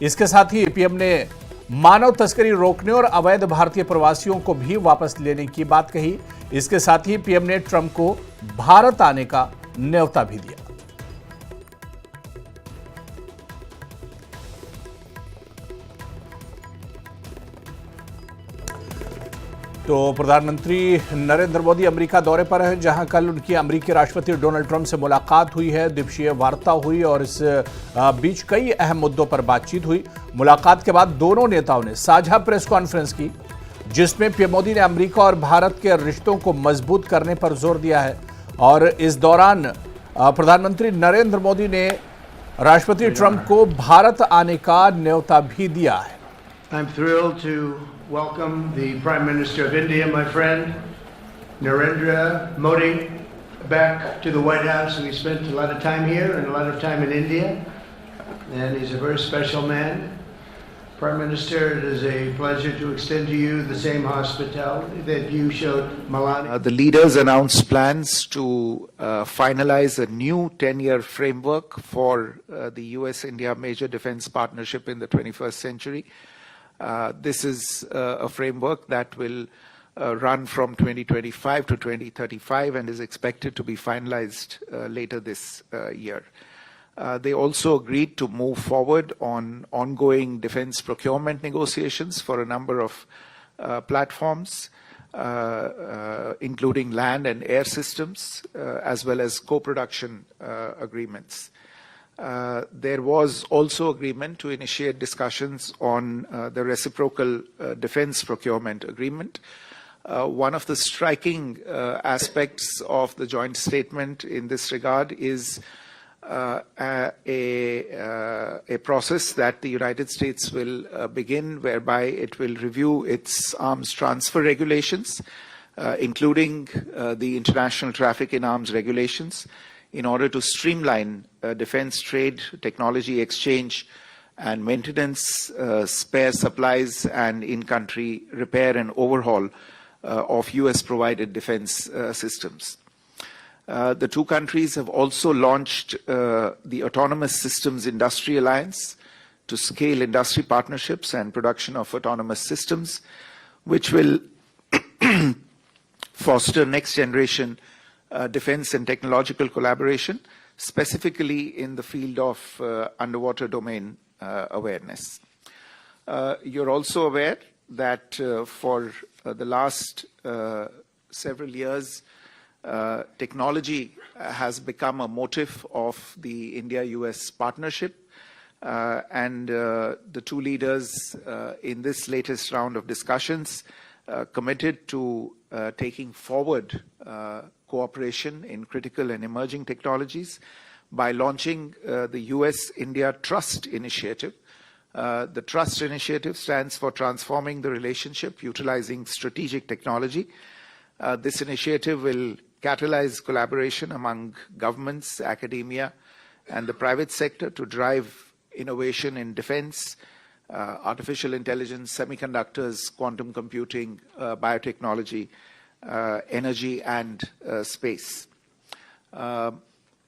इसके साथ ही पीएम ने मानव तस्करी रोकने और अवैध भारतीय प्रवासियों को भी वापस लेने की बात कही। इसके साथ ही पीएम ने ट्रंप को भारत आने का न्योता भी दिया। तो प्रधानमंत्री नरेंद्र मोदी अमेरिका दौरे पर हैं, जहां कल उनकी अमेरिकी राष्ट्रपति डोनाल्ड ट्रंप से मुलाकात हुई है, द्विपक्षीय वार्ता हुई और इस बीच कई अहम मुद्दों पर बातचीत हुई। मुलाकात के बाद दोनों नेताओं ने साझा प्रेस कॉन्फ्रेंस की, जिसमें पीएम मोदी ने अमेरिका और भारत के रिश्तों को मजबूत करने पर जोर दिया है। और इस दौरान प्रधानमंत्री नरेंद्र मोदी ने राष्ट्रपति ट्रंप को भारत आने का न्योता भी दिया है। I'm thrilled to welcome the Prime Minister of India, my friend, Narendra Modi, back to the White House. We spent a lot of time here and a lot of time in India, and he's a very special man. Prime Minister, it is a pleasure to extend to you the same hospitality that you showed Melania. The leaders announced plans to finalize a new 10-year framework for the U.S.-India major defense partnership in the 21st century. This is a framework that will run from 2025 to 2035 and is expected to be finalized later this year. They also agreed to move forward on ongoing defense procurement negotiations for a number of platforms, including land and air systems, as well as co-production agreements. There was also agreement to initiate discussions on the reciprocal defense procurement agreement. One of the striking aspects of the joint statement in this regard is a process that the United States will begin, whereby it will review its arms transfer regulations, including the international traffic in arms regulations, in order to streamline defense trade, technology exchange, and maintenance, spare supplies, and in-country repair and overhaul of US-provided defense systems. The two countries have also launched the Autonomous Systems Industry Alliance to scale industry partnerships and production of autonomous systems, which will foster next-generation defense and technological collaboration, specifically in the field of underwater domain awareness. You're also aware that for the last several years, technology has become a motive of the India-U.S. partnership, and the two leaders in this latest round of discussions committed to taking forward cooperation in critical and emerging technologies by launching the US-India Trust Initiative. The Trust Initiative stands for Transforming the Relationship Utilizing Strategic Technology. This initiative will catalyze collaboration among governments, academia, and the private sector to drive innovation in defense, artificial intelligence, semiconductors, quantum computing, biotechnology, energy, and space.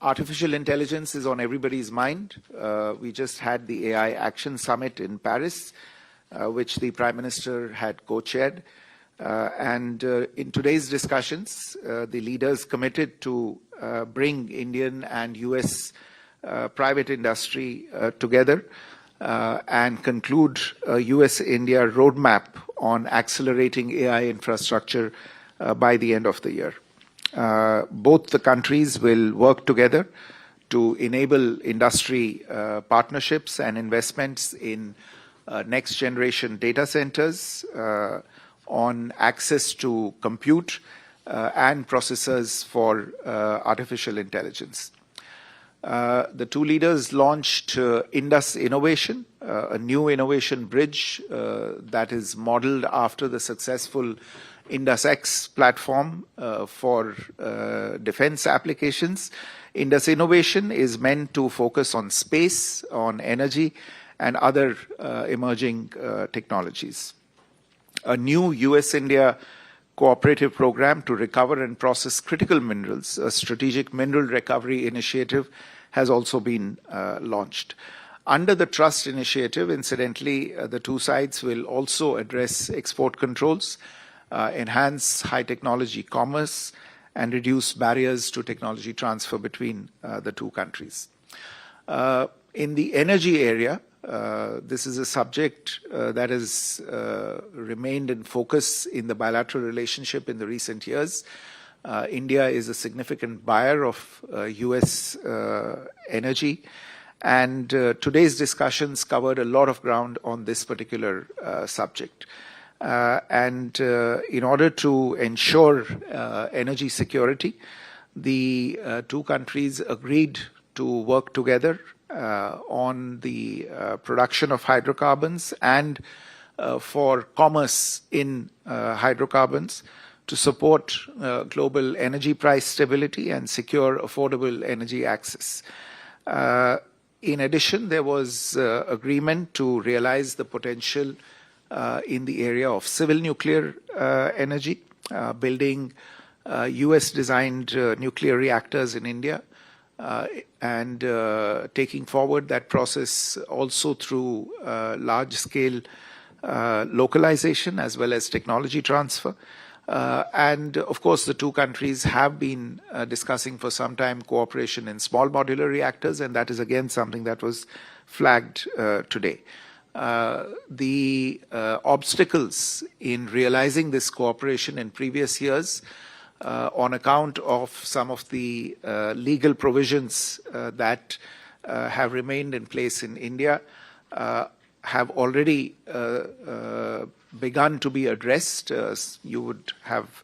Artificial intelligence is on everybody's mind. We just had the AI Action Summit in Paris, which the Prime Minister had co-chaired. And in today's discussions, the leaders committed to bring Indian and US private industry together and conclude a US-India roadmap on accelerating AI infrastructure by the end of the year. Both the countries will work together to enable industry partnerships and investments in next generation data centers, on access to compute and processors for artificial intelligence. The two leaders launched Indus Innovation, a new innovation bridge that is modeled after the successful Indus X platform for defense applications. Indus Innovation is meant to focus on space, on energy, and other emerging technologies. A new US-India cooperative program to recover and process critical minerals, a strategic mineral recovery initiative, has also been launched. Under the Trust Initiative, incidentally, the two sides will also address export controls, enhance high technology commerce, and reduce barriers to technology transfer between the two countries. In the energy area, this is a subject that has remained in focus in the bilateral relationship in the recent years. India is a significant buyer of U.S. energy, and today's discussions covered a lot of ground on this particular subject. In order to ensure energy security, the two countries agreed to work together on the production of hydrocarbons and for commerce in hydrocarbons to support global energy price stability and secure affordable energy access. In addition, there was agreement to realize the potential in the area of civil nuclear energy, building U.S.-designed nuclear reactors in India, and taking forward that process also through large-scale localization as well as technology transfer. And of course, the two countries have been discussing for some time cooperation in small modular reactors, and that is again something that was flagged today. The obstacles in realizing this cooperation in previous years on account of some of the legal provisions that have remained in place in India have already begun to be addressed. You would have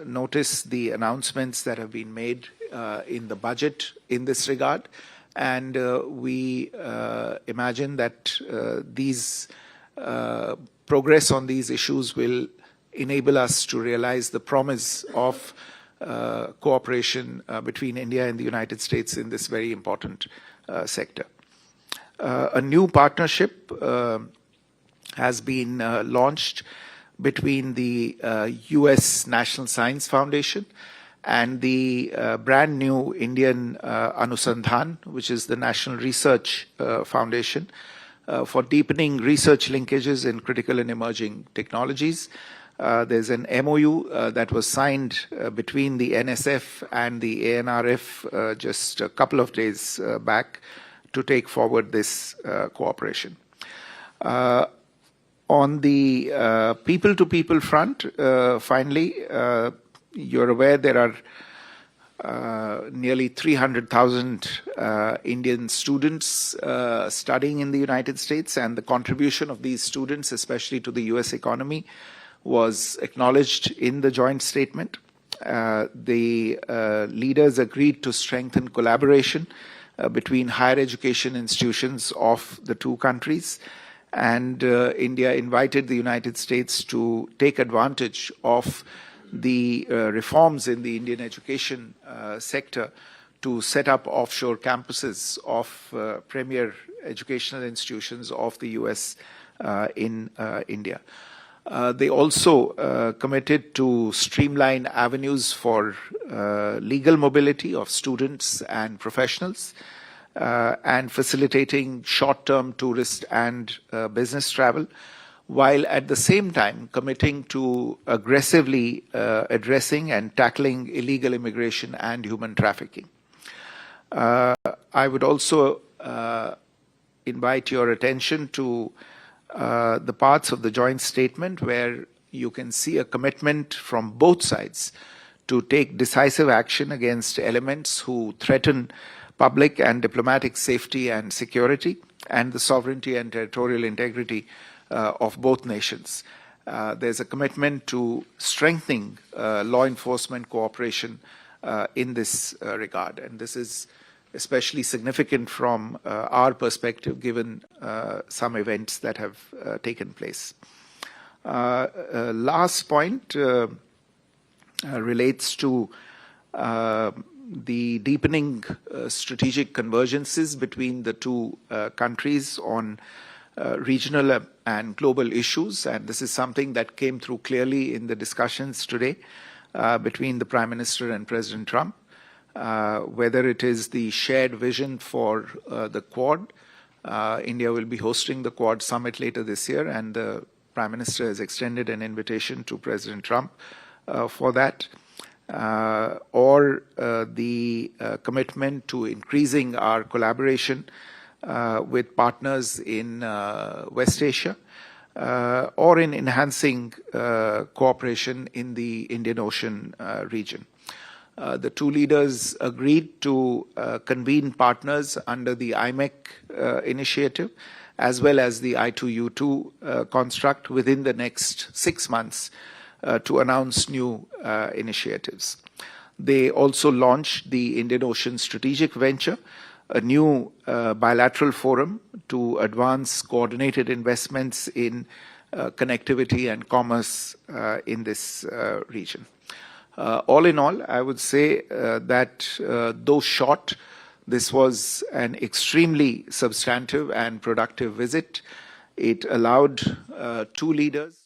noticed the announcements that have been made in the budget in this regard. And we imagine that these progress on these issues will enable us to realize the promise of cooperation between India and the United States in this very important sector. A new partnership has been launched between the U.S. National Science Foundation and the brand new Indian Anusandhan, which is the National Research Foundation, for deepening research linkages in critical and emerging technologies. There's an MOU that was signed between the NSF and the ANRF just a couple of days back to take forward this cooperation. On the people-to-people front, finally, you're aware there are nearly 300,000 Indian students studying in the United States, and the contribution of these students, especially to the U.S. economy, was acknowledged in the joint statement. The leaders agreed to strengthen collaboration between higher education institutions of the two countries, and India invited the United States to take advantage of the reforms in the Indian education sector to set up offshore campuses of premier educational institutions of the U.S. in India. They also committed to streamline avenues for legal mobility of students and professionals, and facilitating short-term tourist and business travel, while at the same time committing to aggressively addressing and tackling illegal immigration and human trafficking. I would also invite your attention to the parts of the joint statement where you can see a commitment from both sides to take decisive action against elements who threaten public and diplomatic safety and security, and the sovereignty and territorial integrity of both nations. There's a commitment to strengthening law enforcement cooperation in this regard, and this is especially significant from our perspective, given some events that have taken place. Last point relates to the deepening strategic convergences between the two countries on regional and global issues, and this is something that came through clearly in the discussions today between the Prime Minister and President Trump. Whether it is the shared vision for the Quad, India will be hosting the Quad Summit later this year, and the Prime Minister has extended an invitation to President Trump for that. Or the commitment to increasing our collaboration with partners in West Asia, or in enhancing cooperation in the Indian Ocean region. The two leaders agreed to convene partners under the IMEC initiative, as well as the I2U2 construct within the next 6 months to announce new initiatives. They also launched the Indian Ocean Strategic Venture, a new bilateral forum to advance coordinated investments in connectivity and commerce in this region. All in all, I would say that though short, this was an extremely substantive and productive visit. It allowed two leaders